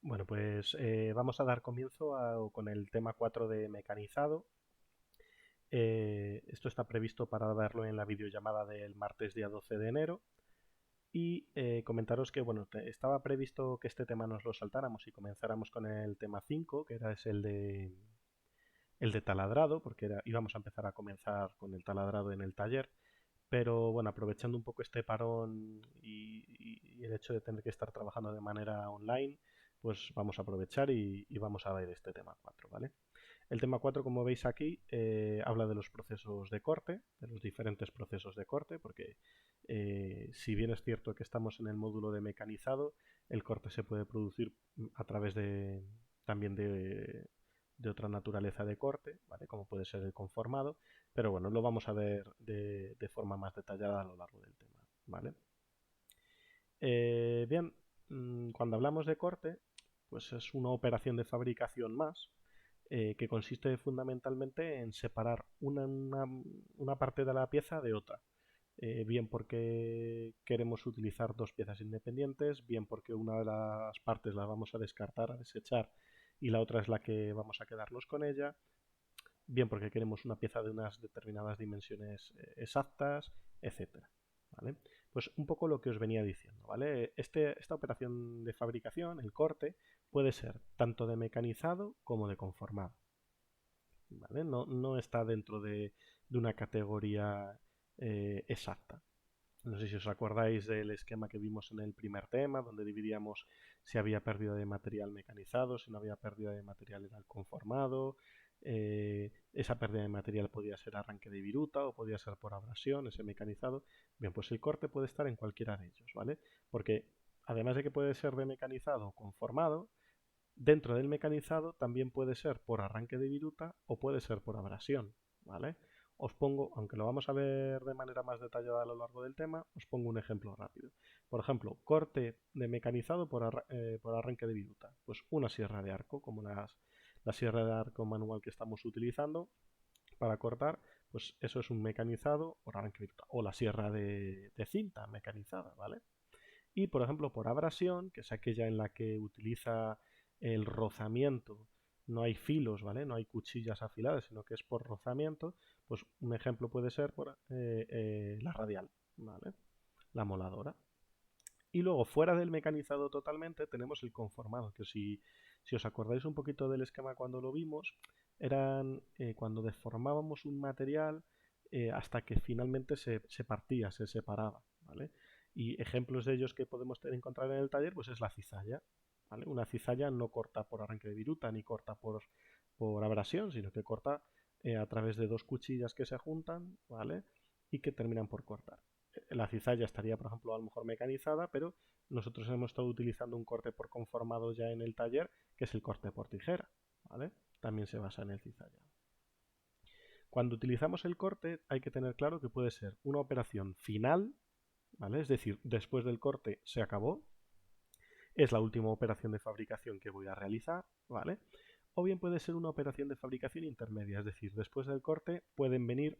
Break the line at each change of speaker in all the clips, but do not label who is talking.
Bueno, pues vamos a dar comienzo con el tema 4 de mecanizado. Esto está previsto para verlo en la videollamada del martes día 12 de enero. Y comentaros que bueno, estaba previsto que este tema nos lo saltáramos y comenzáramos con el tema 5, que es el de taladrado, porque íbamos a empezar a comenzar con el taladrado en el taller. Pero bueno, aprovechando un poco este parón y el hecho de tener que estar trabajando de manera online, pues vamos a aprovechar y vamos a ver este tema 4, ¿vale? El tema 4, como veis aquí, habla de los procesos de corte, de los diferentes procesos de corte, porque si bien es cierto que estamos en el módulo de mecanizado, el corte se puede producir a través también de otra naturaleza de corte, ¿vale? Como puede ser el conformado, pero bueno, lo vamos a ver de forma más detallada a lo largo del tema, ¿vale? Bien, cuando hablamos de corte, pues es una operación de fabricación más que consiste fundamentalmente en separar una parte de la pieza de otra. Bien porque queremos utilizar dos piezas independientes, bien porque una de las partes la vamos a descartar, a desechar, y la otra es la que vamos a quedarnos con ella, bien porque queremos una pieza de unas determinadas dimensiones exactas, etcétera. ¿Vale? Pues un poco lo que os venía diciendo, ¿vale? Esta operación de fabricación, el corte, puede ser tanto de mecanizado como de conformado, ¿vale? No está dentro de una categoría exacta. No sé si os acordáis del esquema que vimos en el primer tema, donde dividíamos si había pérdida de material mecanizado, si no había pérdida de material era el conformado. Esa pérdida de material podía ser arranque de viruta o podía ser por abrasión, ese mecanizado. Bien, pues el corte puede estar en cualquiera de ellos, ¿vale? Porque además de que puede ser de mecanizado o conformado, dentro del mecanizado también puede ser por arranque de viruta o puede ser por abrasión, ¿vale? Os pongo, aunque lo vamos a ver de manera más detallada a lo largo del tema, os pongo un ejemplo rápido. Por ejemplo, corte de mecanizado por arranque de viruta. Pues una sierra de arco, como la sierra de arco manual que estamos utilizando para cortar, pues eso es un mecanizado por arranque de viruta. O la sierra de cinta mecanizada, ¿vale? Y, por ejemplo, por abrasión, que es aquella en la que utiliza el rozamiento, no hay filos, ¿vale? No hay cuchillas afiladas, sino que es por rozamiento, pues un ejemplo puede ser la radial, ¿vale? La moladora. Y luego, fuera del mecanizado totalmente, tenemos el conformado, que si os acordáis un poquito del esquema cuando lo vimos, eran cuando deformábamos un material hasta que finalmente se partía, se separaba, ¿vale? Y ejemplos de ellos que podemos encontrar en el taller, pues es la cizalla, ¿vale? Una cizalla no corta por arranque de viruta ni corta por abrasión, sino que corta a través de dos cuchillas que se juntan, ¿vale? Y que terminan por cortar. La cizalla estaría, por ejemplo, a lo mejor mecanizada, pero nosotros hemos estado utilizando un corte por conformado ya en el taller, que es el corte por tijera, ¿vale? También se basa en el cizalla. Cuando utilizamos el corte hay que tener claro que puede ser una operación final, ¿vale? Es decir, después del corte se acabó, es la última operación de fabricación que voy a realizar, ¿vale? O bien puede ser una operación de fabricación intermedia, es decir, después del corte pueden venir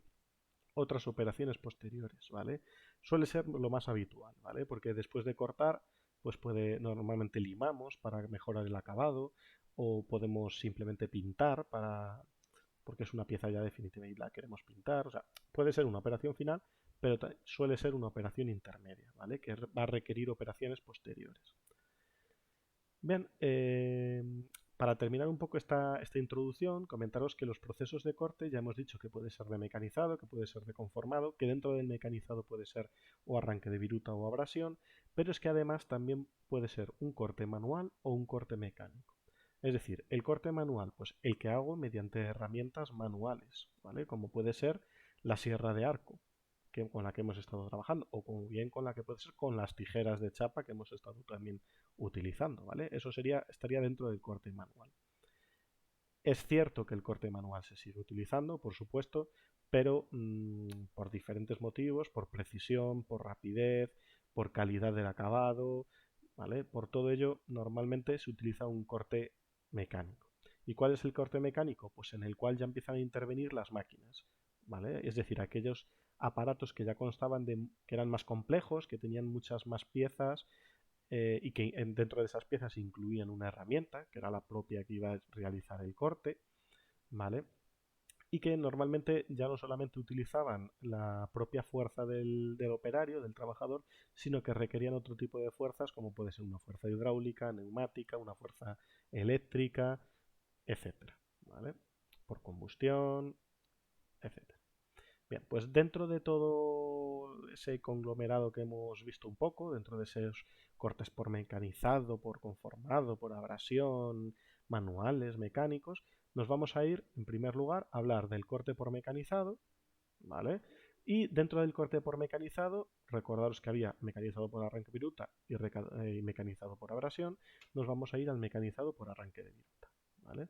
otras operaciones posteriores, ¿vale? Suele ser lo más habitual, ¿vale? Porque después de cortar, pues normalmente limamos para mejorar el acabado o podemos simplemente pintar porque es una pieza ya definitiva y la queremos pintar, o sea, puede ser una operación final, pero suele ser una operación intermedia, ¿vale? Que va a requerir operaciones posteriores. Bien, para terminar un poco esta introducción, comentaros que los procesos de corte ya hemos dicho que puede ser de mecanizado, que puede ser de conformado, que dentro del mecanizado puede ser o arranque de viruta o abrasión, pero es que además también puede ser un corte manual o un corte mecánico. Es decir, el corte manual, pues el que hago mediante herramientas manuales, ¿vale? Como puede ser la sierra de arco, con la que hemos estado trabajando, o como bien con la que puede ser con las tijeras de chapa que hemos estado también utilizando, ¿vale? Eso estaría dentro del corte manual. Es cierto que el corte manual se sigue utilizando, por supuesto, pero por diferentes motivos, por precisión, por rapidez, por calidad del acabado, ¿vale? Por todo ello, normalmente se utiliza un corte mecánico. ¿Y cuál es el corte mecánico? Pues en el cual ya empiezan a intervenir las máquinas, ¿vale? Es decir, aquellos aparatos que ya constaban que eran más complejos, que tenían muchas más piezas, y que dentro de esas piezas incluían una herramienta, que era la propia que iba a realizar el corte, ¿vale? Y que normalmente ya no solamente utilizaban la propia fuerza del operario, del trabajador, sino que requerían otro tipo de fuerzas, como puede ser una fuerza hidráulica, neumática, una fuerza eléctrica, etcétera, ¿vale? Por combustión, etcétera. Bien, pues dentro de todo ese conglomerado que hemos visto un poco, dentro de esos cortes por mecanizado, por conformado, por abrasión, manuales, mecánicos, nos vamos a ir, en primer lugar, a hablar del corte por mecanizado, ¿vale? Y dentro del corte por mecanizado, recordaros que había mecanizado por arranque viruta y mecanizado por abrasión, nos vamos a ir al mecanizado por arranque de viruta, ¿vale?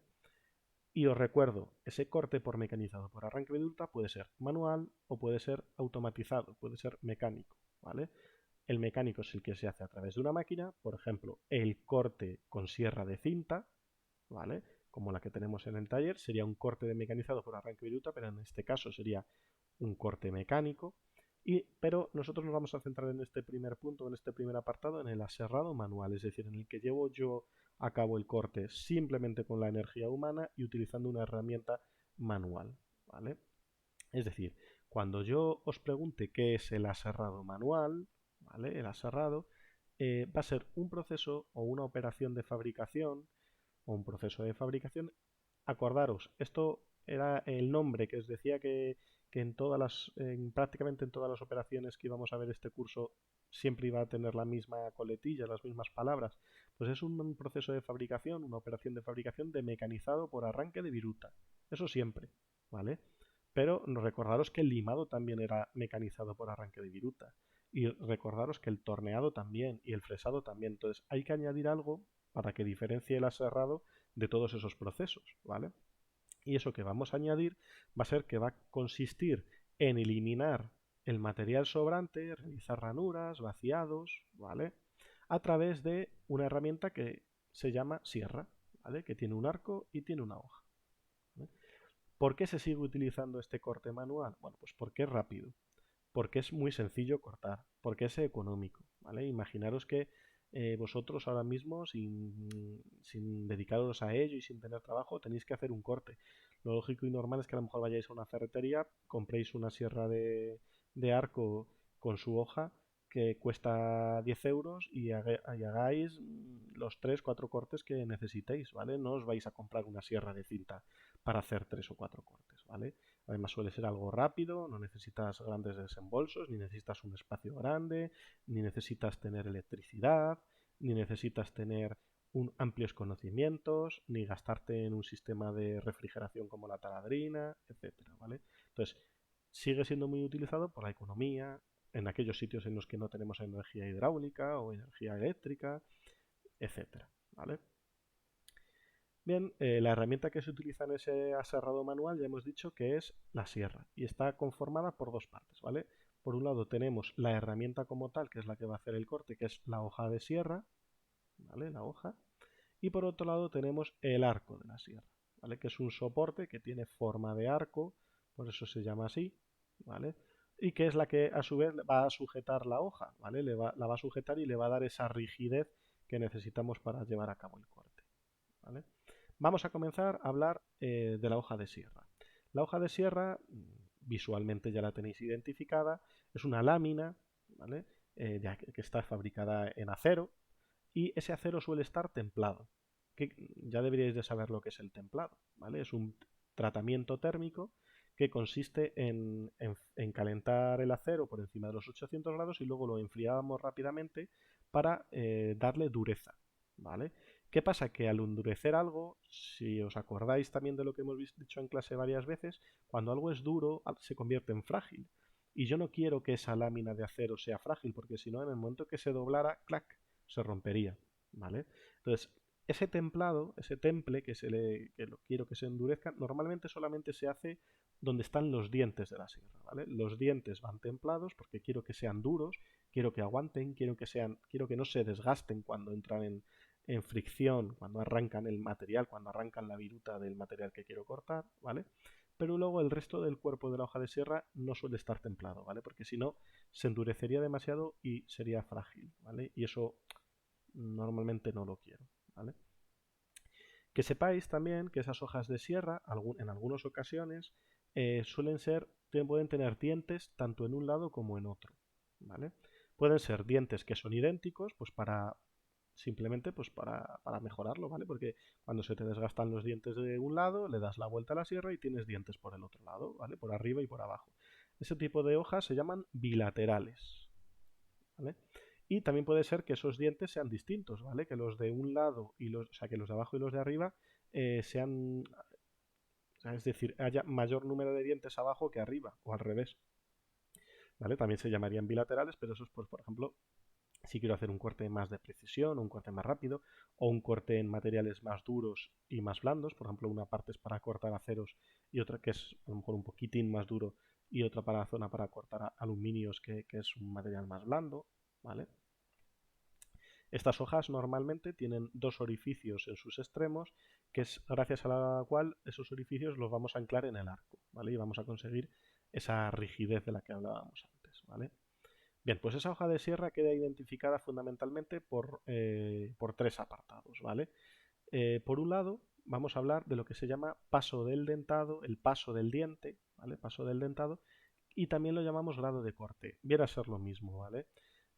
Y os recuerdo, ese corte por mecanizado por arranque viruta puede ser manual o puede ser automatizado, puede ser mecánico, ¿vale? El mecánico es el que se hace a través de una máquina, por ejemplo, el corte con sierra de cinta, ¿vale? Como la que tenemos en el taller, sería un corte de mecanizado por arranque viruta, pero en este caso sería un corte mecánico. Pero nosotros nos vamos a centrar en este primer punto, en este primer apartado, en el aserrado manual, es decir, en el que llevo yo a cabo el corte simplemente con la energía humana y utilizando una herramienta manual, ¿vale? Es decir, cuando yo os pregunte qué es el aserrado manual, ¿vale? El aserrado va a ser un proceso o una operación de fabricación o un proceso de fabricación. Acordaros, esto era el nombre que os decía que prácticamente en todas las operaciones que íbamos a ver este curso siempre iba a tener la misma coletilla, las mismas palabras. Pues es un proceso de fabricación, una operación de fabricación de mecanizado por arranque de viruta. Eso siempre, ¿vale? Pero recordaros que el limado también era mecanizado por arranque de viruta. Y recordaros que el torneado también y el fresado también. Entonces hay que añadir algo para que diferencie el aserrado de todos esos procesos, ¿vale? Y eso que vamos a añadir va a ser que va a consistir en eliminar el material sobrante, realizar ranuras, vaciados, ¿vale? A través de una herramienta que se llama sierra, ¿vale? Que tiene un arco y tiene una hoja, ¿vale? ¿Por qué se sigue utilizando este corte manual? Bueno, pues porque es rápido, porque es muy sencillo cortar, porque es económico, ¿vale? Imaginaros que vosotros ahora mismo, sin dedicaros a ello y sin tener trabajo, tenéis que hacer un corte. Lo lógico y normal es que a lo mejor vayáis a una ferretería, compréis una sierra de arco con su hoja que cuesta 10 euros y hagáis los 3 4 cortes que necesitéis, ¿vale? No os vais a comprar una sierra de cinta para hacer 3 o 4 cortes, ¿vale? Además suele ser algo rápido, no necesitas grandes desembolsos, ni necesitas un espacio grande, ni necesitas tener electricidad, ni necesitas tener amplios conocimientos, ni gastarte en un sistema de refrigeración como la taladrina, etcétera, ¿vale? Entonces, sigue siendo muy utilizado por la economía, en aquellos sitios en los que no tenemos energía hidráulica o energía eléctrica, etcétera, ¿vale? Bien, la herramienta que se utiliza en ese aserrado manual ya hemos dicho que es la sierra y está conformada por dos partes, ¿vale? Por un lado tenemos la herramienta como tal, que es la que va a hacer el corte, que es la hoja de sierra, ¿vale? La hoja. Y por otro lado tenemos el arco de la sierra, ¿vale? Que es un soporte que tiene forma de arco, por eso se llama así, ¿vale? Y que es la que a su vez va a sujetar la hoja, ¿vale? La va a sujetar y le va a dar esa rigidez que necesitamos para llevar a cabo el corte, ¿vale? Vamos a comenzar a hablar de la hoja de sierra. La hoja de sierra, visualmente ya la tenéis identificada, es una lámina, ¿vale? Que está fabricada en acero y ese acero suele estar templado. Que ya deberíais de saber lo que es el templado, ¿vale? Es un tratamiento térmico que consiste en calentar el acero por encima de los 800 grados y luego lo enfriamos rápidamente para darle dureza, ¿vale? ¿Qué pasa? Que al endurecer algo, si os acordáis también de lo que hemos dicho en clase varias veces, cuando algo es duro se convierte en frágil. Y yo no quiero que esa lámina de acero sea frágil, porque si no, en el momento que se doblara, clac, se rompería, ¿vale? Entonces, ese templado, ese temple que lo quiero que se endurezca, normalmente solamente se hace donde están los dientes de la sierra, ¿vale? Los dientes van templados porque quiero que sean duros, quiero que aguanten, quiero que no se desgasten cuando entran en fricción, cuando arrancan el material, cuando arrancan la viruta del material que quiero cortar, ¿vale? Pero luego el resto del cuerpo de la hoja de sierra no suele estar templado, ¿vale? Porque si no, se endurecería demasiado y sería frágil, ¿vale? Y eso Normalmente no lo quiero, ¿vale? Que sepáis también que esas hojas de sierra, en algunas ocasiones, pueden tener dientes tanto en un lado como en otro, ¿vale? Pueden ser dientes que son idénticos, pues simplemente para mejorarlo, ¿vale? Porque cuando se te desgastan los dientes de un lado, le das la vuelta a la sierra y tienes dientes por el otro lado, ¿vale? Por arriba y por abajo. Ese tipo de hojas se llaman bilaterales, ¿vale? Y también puede ser que esos dientes sean distintos, ¿vale? Que los de un lado o sea, que los de abajo y los de arriba sean, o sea, es decir, haya mayor número de dientes abajo que arriba, o al revés, ¿vale? También se llamarían bilaterales, pero eso es, pues, por ejemplo, si quiero hacer un corte más de precisión, un corte más rápido, o un corte en materiales más duros y más blandos, por ejemplo, una parte es para cortar aceros y otra que es a lo mejor un poquitín más duro y otra para la zona para cortar aluminios que es un material más blando, ¿vale? Estas hojas normalmente tienen dos orificios en sus extremos, que es gracias a la cual esos orificios los vamos a anclar en el arco, ¿vale? Y vamos a conseguir esa rigidez de la que hablábamos antes, ¿vale? Bien, pues esa hoja de sierra queda identificada fundamentalmente por tres apartados, ¿vale? Por un lado, vamos a hablar de lo que se llama paso del dentado, el paso del diente, ¿vale? Paso del dentado, y también lo llamamos grado de corte. Viene a ser lo mismo, ¿vale?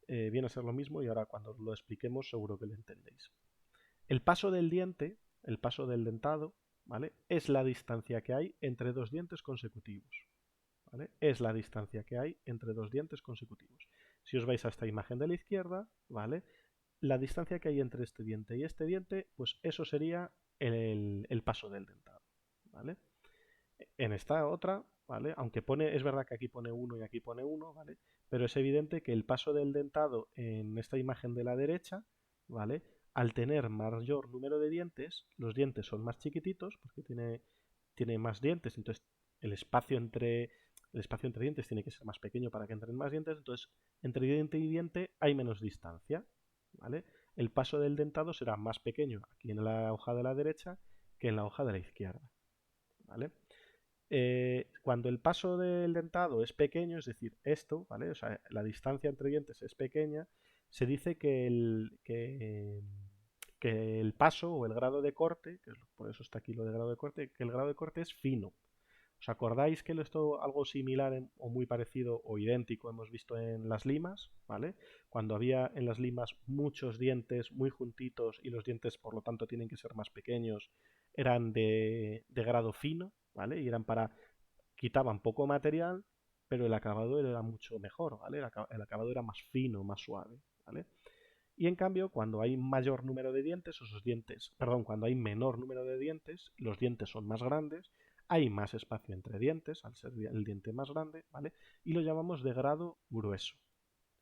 Viene a ser lo mismo y ahora cuando lo expliquemos seguro que lo entendéis. El paso del diente, el paso del dentado, ¿vale? Es la distancia que hay entre dos dientes consecutivos, ¿vale? Es la distancia que hay entre dos dientes consecutivos. Si os vais a esta imagen de la izquierda, ¿vale? La distancia que hay entre este diente y este diente, pues eso sería el paso del dentado, ¿vale? En esta otra, ¿vale? Aunque es verdad que aquí pone 1 y aquí pone 1, ¿vale? Pero es evidente que el paso del dentado en esta imagen de la derecha, ¿vale? Al tener mayor número de dientes, los dientes son más chiquititos porque tiene más dientes, entonces el espacio entre el espacio entre dientes tiene que ser más pequeño para que entren más dientes, entonces entre diente y diente hay menos distancia, ¿vale? El paso del dentado será más pequeño aquí en la hoja de la derecha que en la hoja de la izquierda, ¿vale? Cuando el paso del dentado es pequeño, es decir, esto, ¿vale? O sea, la distancia entre dientes es pequeña, se dice que el paso o el grado de corte, por eso está aquí lo de grado de corte, que el grado de corte es fino. ¿Os acordáis que esto algo similar o muy parecido o idéntico hemos visto en las limas, ¿vale? Cuando había en las limas muchos dientes muy juntitos y los dientes por lo tanto tienen que ser más pequeños, eran de grado fino, ¿vale? Y eran quitaban poco material, pero el acabado era mucho mejor, ¿vale? El acabado era más fino, más suave, ¿vale? Y en cambio, cuando hay mayor número de dientes, cuando hay menor número de dientes, los dientes son más grandes, hay más espacio entre dientes, al ser el diente más grande, ¿vale? Y lo llamamos de grado grueso.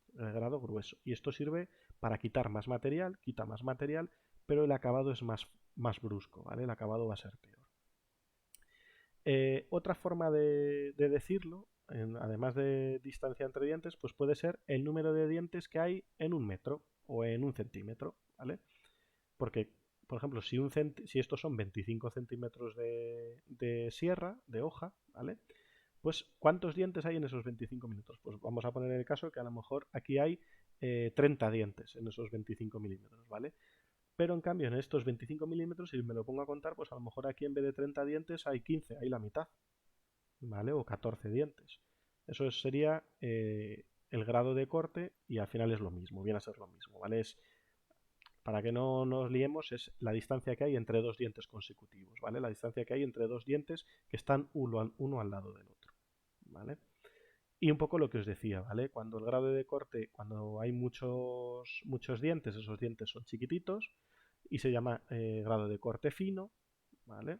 De grado grueso. Y esto sirve para quitar más material, quita más material, pero el acabado es más brusco, ¿vale? El acabado va a ser peor. Otra forma de decirlo, además de distancia entre dientes, pues puede ser el número de dientes que hay en un metro o en un centímetro, ¿vale? Porque, por ejemplo, si estos son 25 centímetros de sierra, de hoja, ¿vale? Pues, ¿cuántos dientes hay en esos 25 minutos? Pues vamos a poner el caso que a lo mejor aquí hay 30 dientes en esos 25 milímetros, ¿vale? Pero en cambio, en estos 25 milímetros, si me lo pongo a contar, pues a lo mejor aquí en vez de 30 dientes hay 15, hay la mitad, ¿vale? O 14 dientes. Eso sería el grado de corte y al final es lo mismo, viene a ser lo mismo, ¿vale? Para que no nos liemos, es la distancia que hay entre dos dientes consecutivos, ¿vale? La distancia que hay entre dos dientes que están uno al lado del otro, ¿vale? Y un poco lo que os decía, ¿vale? Cuando el grado de corte, cuando hay muchos dientes, esos dientes son chiquititos y se llama grado de corte fino, ¿vale?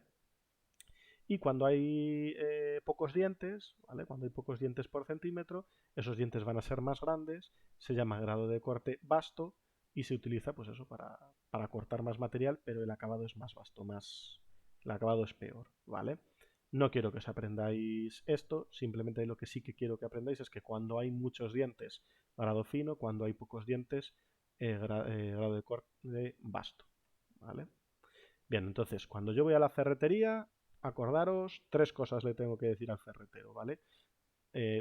Y cuando hay pocos dientes, ¿vale? Cuando hay pocos dientes por centímetro, esos dientes van a ser más grandes, se llama grado de corte vasto y se utiliza pues eso para cortar más material, pero el acabado es más vasto, el acabado es peor, ¿vale? No quiero que os aprendáis esto, simplemente lo que sí que quiero que aprendáis es que cuando hay muchos dientes, grado fino, cuando hay pocos dientes, grado de corte vasto, ¿vale? Bien, entonces, cuando yo voy a la ferretería, acordaros, tres cosas le tengo que decir al ferretero, ¿vale?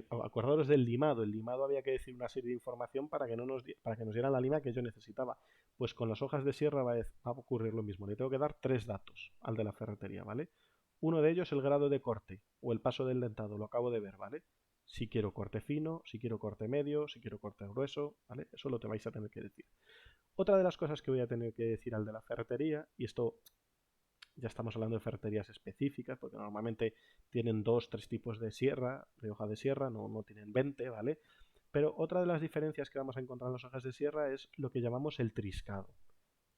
Acordaros del limado. El limado había que decir una serie de información para que, no nos, para que nos dieran la lima que yo necesitaba. Pues con las hojas de sierra va a ocurrir lo mismo. Le tengo que dar 3 datos al de la ferretería, ¿vale? Uno de ellos el grado de corte o el paso del dentado, lo acabo de ver, ¿vale? Si quiero corte fino, si quiero corte medio, si quiero corte grueso, ¿vale? Eso lo te vais a tener que decir. Otra de las cosas que voy a tener que decir al de la ferretería, y esto ya estamos hablando de ferreterías específicas, porque normalmente tienen 2, 3 tipos de sierra, de hoja de sierra, no tienen 20, ¿vale? Pero otra de las diferencias que vamos a encontrar en las hojas de sierra es lo que llamamos el triscado,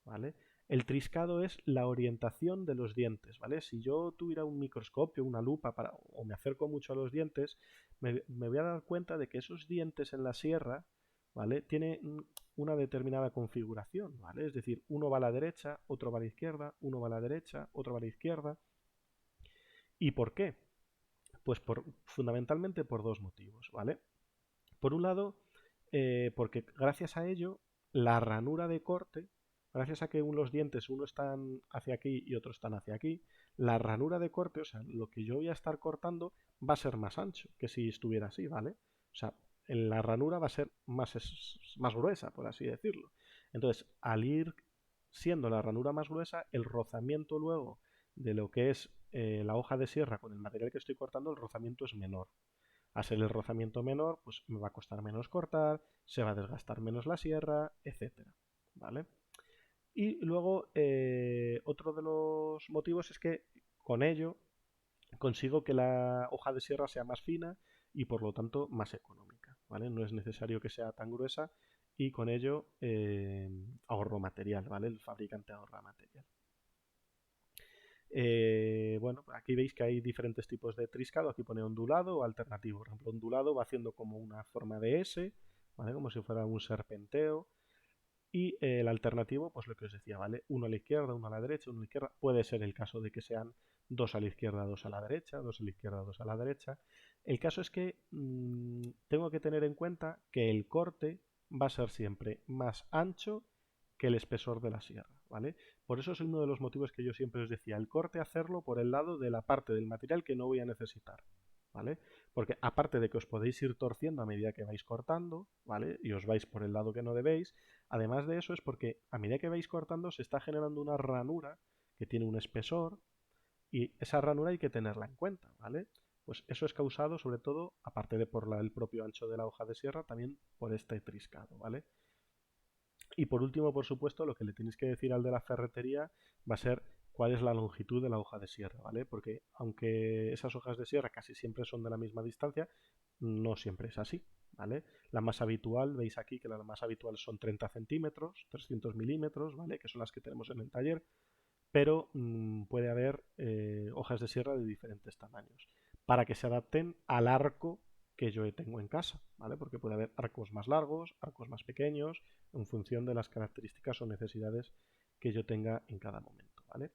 ¿vale? El triscado es la orientación de los dientes, ¿vale? Si yo tuviera un microscopio, una lupa, o me acerco mucho a los dientes, me voy a dar cuenta de que esos dientes en la sierra, ¿vale? Tienen una determinada configuración, ¿vale? Es decir, uno va a la derecha, otro va a la izquierda, uno va a la derecha, otro va a la izquierda. ¿Y por qué? Pues fundamentalmente por 2 motivos, ¿vale? Por un lado, porque gracias a ello, la ranura de corte, gracias a que los dientes uno están hacia aquí y otro están hacia aquí, la ranura de corte, o sea, lo que yo voy a estar cortando va a ser más ancho que si estuviera así, ¿vale? O sea, la ranura va a ser más gruesa, por así decirlo. Entonces, al ir siendo la ranura más gruesa, el rozamiento luego de lo que es la hoja de sierra con el material que estoy cortando, el rozamiento es menor. A ser el rozamiento menor, pues me va a costar menos cortar, se va a desgastar menos la sierra, etcétera. ¿Vale? Y luego, otro de los motivos es que con ello consigo que la hoja de sierra sea más fina y por lo tanto más económica. ¿Vale? No es necesario que sea tan gruesa y con ello ahorro material, ¿vale? El fabricante ahorra material. Bueno, aquí veis que hay diferentes tipos de triscado. Aquí pone ondulado o alternativo. Por ejemplo, ondulado va haciendo como una forma de S, ¿vale? Como si fuera un serpenteo. Y el alternativo, pues lo que os decía, ¿vale? Uno a la izquierda, uno a la derecha, uno a la izquierda. Puede ser el caso de que sean 2 a la izquierda, 2 a la derecha, 2 a la izquierda, 2 a la derecha. El caso es que tengo que tener en cuenta que el corte va a ser siempre más ancho que el espesor de la sierra, ¿vale? Por eso es uno de los motivos que yo siempre os decía, el corte hacerlo por el lado de la parte del material que no voy a necesitar, ¿vale? Porque aparte de que os podéis ir torciendo a medida que vais cortando, ¿vale? Y os vais por el lado que no debéis, además de eso es porque a medida que vais cortando se está generando una ranura que tiene un espesor y esa ranura hay que tenerla en cuenta, ¿vale? Pues eso es causado sobre todo, aparte de por el propio ancho de la hoja de sierra, también por este triscado, ¿vale? Y por último, por supuesto, lo que le tenéis que decir al de la ferretería va a ser cuál es la longitud de la hoja de sierra, ¿vale? Porque aunque esas hojas de sierra casi siempre son de la misma distancia, no siempre es así, ¿vale? La más habitual, veis aquí que la más habitual son 30 centímetros, 300 milímetros, ¿vale? Que son las que tenemos en el taller, pero puede haber hojas de sierra de diferentes tamaños para que se adapten al arco que yo tengo en casa, ¿vale? Porque puede haber arcos más largos, arcos más pequeños, en función de las características o necesidades que yo tenga en cada momento, ¿vale?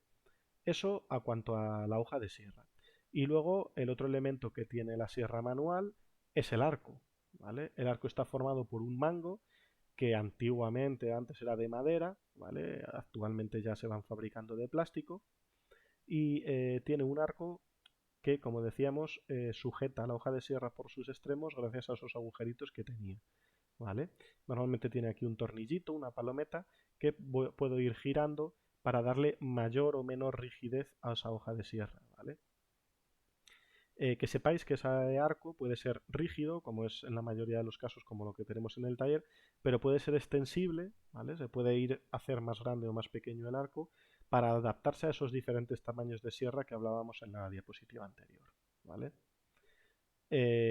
Eso a cuanto a la hoja de sierra. Y luego el otro elemento que tiene la sierra manual es el arco, ¿vale? El arco está formado por un mango que antiguamente, antes era de madera, ¿vale? Actualmente ya se van fabricando de plástico y tiene un arco que, como decíamos, sujeta la hoja de sierra por sus extremos gracias a esos agujeritos que tenía, ¿vale? Normalmente tiene aquí un tornillito, una palometa que puedo ir girando para darle mayor o menor rigidez a esa hoja de sierra, ¿vale? Que sepáis que ese arco puede ser rígido, como es en la mayoría de los casos, como lo que tenemos en el taller, pero puede ser extensible, ¿vale? Se puede ir a hacer más grande o más pequeño el arco para adaptarse a esos diferentes tamaños de sierra que hablábamos en la diapositiva anterior, ¿vale?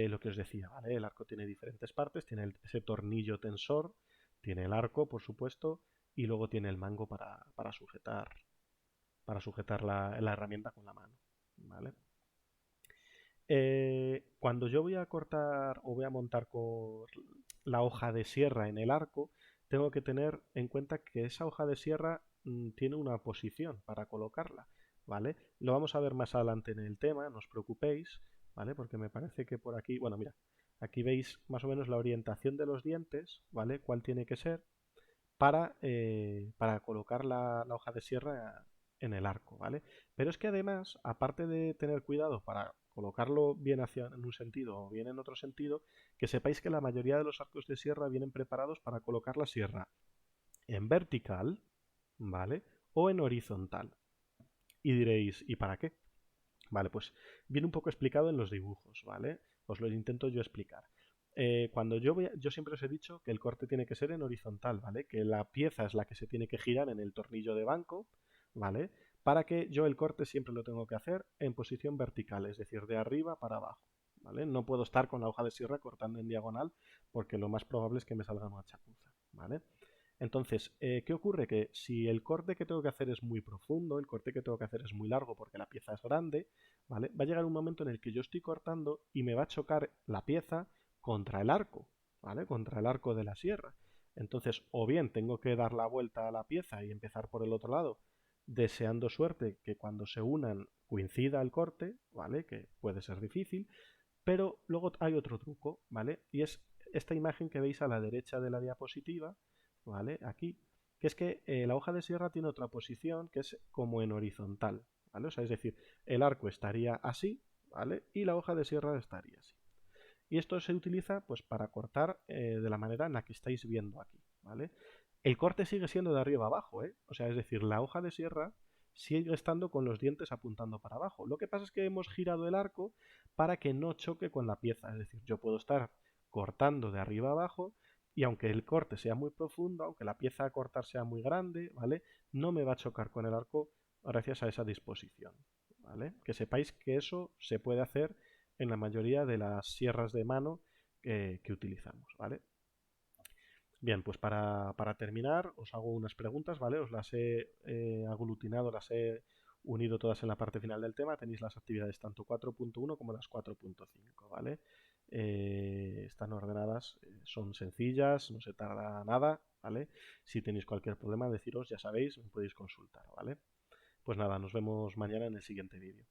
Lo que os decía, ¿vale? El arco tiene diferentes partes, tiene ese tornillo tensor, tiene el arco, por supuesto, y luego tiene el mango para sujetar la herramienta con la mano, ¿vale? Cuando yo voy a cortar o voy a montar con la hoja de sierra en el arco, tengo que tener en cuenta que esa hoja de sierra tiene una posición para colocarla, ¿vale? Lo vamos a ver más adelante en el tema, no os preocupéis, ¿vale? Porque me parece que por aquí, bueno, mira, aquí veis más o menos la orientación de los dientes, ¿vale? Cuál tiene que ser para colocar la hoja de sierra en el arco, ¿vale? Pero es que además, aparte de tener cuidado para colocarlo bien en un sentido o bien en otro sentido, que sepáis que la mayoría de los arcos de sierra vienen preparados para colocar la sierra en vertical, ¿vale? O en horizontal. Y diréis, ¿y para qué? Vale, pues viene un poco explicado en los dibujos, ¿vale? Os lo intento yo explicar. Yo siempre os he dicho que el corte tiene que ser en horizontal, ¿vale? Que la pieza es la que se tiene que girar en el tornillo de banco, ¿vale? Para que yo el corte siempre lo tengo que hacer en posición vertical, es decir, de arriba para abajo, ¿vale? No puedo estar con la hoja de sierra cortando en diagonal porque lo más probable es que me salga una chapuza, ¿vale? Entonces, ¿qué ocurre? Que si el corte que tengo que hacer es muy profundo, el corte que tengo que hacer es muy largo porque la pieza es grande, ¿vale? Va a llegar un momento en el que yo estoy cortando y me va a chocar la pieza contra el arco, ¿vale? Contra el arco de la sierra. Entonces, o bien tengo que dar la vuelta a la pieza y empezar por el otro lado, deseando suerte que cuando se unan coincida el corte, ¿vale? Que puede ser difícil, pero luego hay otro truco, ¿vale? Y es esta imagen que veis a la derecha de la diapositiva, ¿vale? Aquí, que es que la hoja de sierra tiene otra posición que es como en horizontal, ¿vale? O sea, es decir, el arco estaría así, ¿vale? Y la hoja de sierra estaría así. Y esto se utiliza pues para cortar de la manera en la que estáis viendo aquí, ¿vale? El corte sigue siendo de arriba abajo, ¿eh? O sea, es decir, la hoja de sierra sigue estando con los dientes apuntando para abajo. Lo que pasa es que hemos girado el arco para que no choque con la pieza. Es decir, yo puedo estar cortando de arriba abajo y aunque el corte sea muy profundo, aunque la pieza a cortar sea muy grande, ¿vale? No me va a chocar con el arco gracias a esa disposición, ¿vale? Que sepáis que eso se puede hacer en la mayoría de las sierras de mano que utilizamos, ¿vale? Bien, pues para terminar os hago unas preguntas, ¿vale? Os las he aglutinado, las he unido todas en la parte final del tema. Tenéis las actividades tanto 4.1 como las 4.5, ¿vale? Están ordenadas, son sencillas, no se tarda nada, ¿vale? Si tenéis cualquier problema, deciros, ya sabéis, me podéis consultar, ¿vale? Pues nada, nos vemos mañana en el siguiente vídeo.